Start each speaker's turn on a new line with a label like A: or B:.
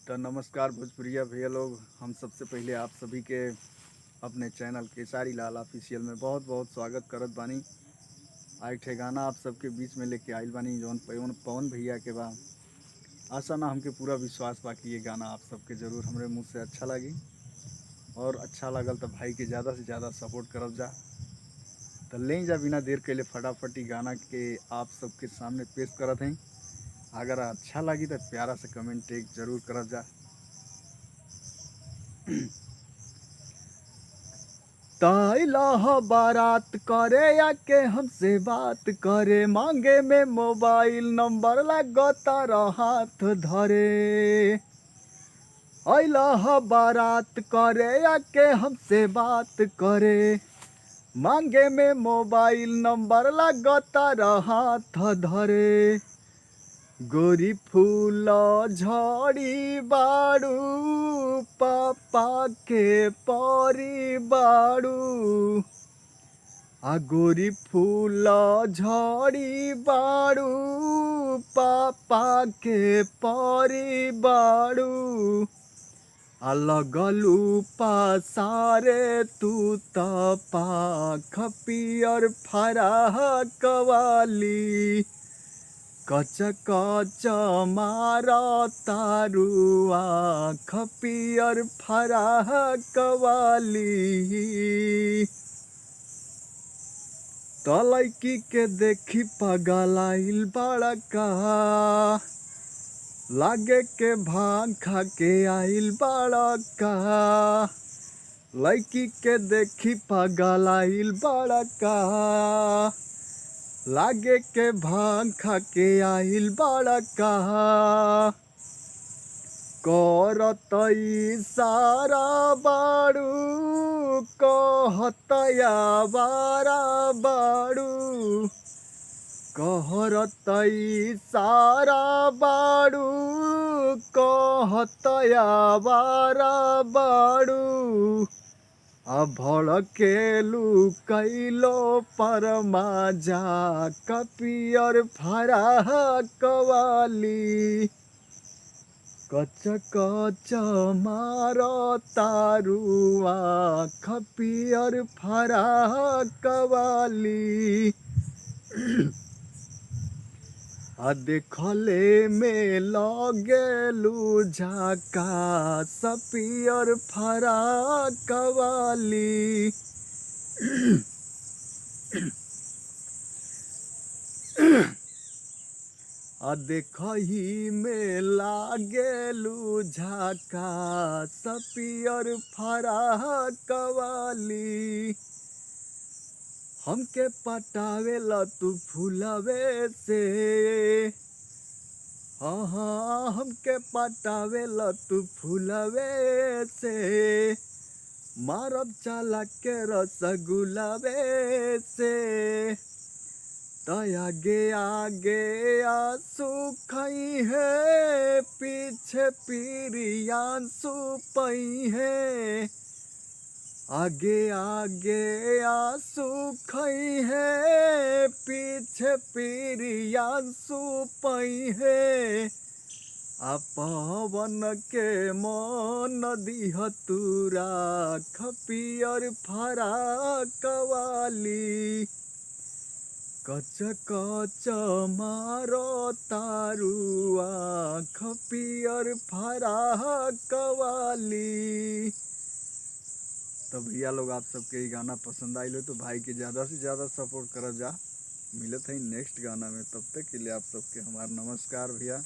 A: तो नमस्कार भोजपुरिया भैया लोग, हम सबसे पहले आप सभी के अपने चैनल केसारी लाल ऑफिशियल में बहुत बहुत स्वागत करत बानी। आज ठे गाना आप सबके बीच में लेके आइल बानी जौन पवन पवन भैया के बा। आशा ना हमके पूरा विश्वास बा कि ये गाना आप सबके ज़रूर हमरे मुँह से अच्छा लगी और अच्छा लगल तो भाई के ज़्यादा से ज़्यादा सपोर्ट करब जा। तो लें जा बिना देर के लिए फटाफट ही गाना के आप सबके सामने पेश करत हैं। अगर अच्छा लगी तो प्यारा से कमेंट एक ज़रूर करब जा। ताइला बारात करे या के हमसे बात करे, मांगे में मोबाइल नंबर लगता हाथ धरे। आइला बारात करे या के हमसे बात करे, मांगे में मोबाइल नंबर लगता हाथ धरे। गोरी फूल झड़ी बाड़ू, पापा के परी बाड़ू। गोरी फूल झड़ी बाड़ू, पापा के परी बाड़ू। लगलू पासारे तू त पाख पियर फराक वाली। कच कच मारा तारू आँख पियर फराक वाली। तो लड़की के देखी पगलाइल बड़का, लागे के भांग खा के आइल बड़का। लड़की के देखी पगलाइल बड़का, लागे के भांग खा के आइल बड़का। करत इशारा बाड़ू, कहत आवारा बाड़ू। कहरत इशारा बाड़ू, कहत आवारा बाड़ू। भड़केलू कैलो पर मजाक पियर फराक वाली। कच कच मार तारू आँख पियर फराक वाली। देखले में लगेलू झकास पियर फराक वाली। देखही में लागेलू झकास पियर फराक वाली। हमके पटावेला तू फूलवे से, हाँ हमके पटावेला तू फूलवे से। मारब चला के रसगुल्लावे से। तो आगे आगे आंसू खाई है, पीछे पीरियांसू पई है। आगे आगे आंसू खाई है, पीछे पीरियांसू पई है। पवन के मन दिह तूरा खपियर फराक वाली। कच कच मारो तारू आँख पियर फराक वाली। तो भैया लोग, आप सबके ये गाना पसंद आई हो तो भाई के ज़्यादा से ज़्यादा सपोर्ट कर जा। मिलत है नेक्स्ट गाना में, तब तक के लिए आप सबके हमारा नमस्कार भैया।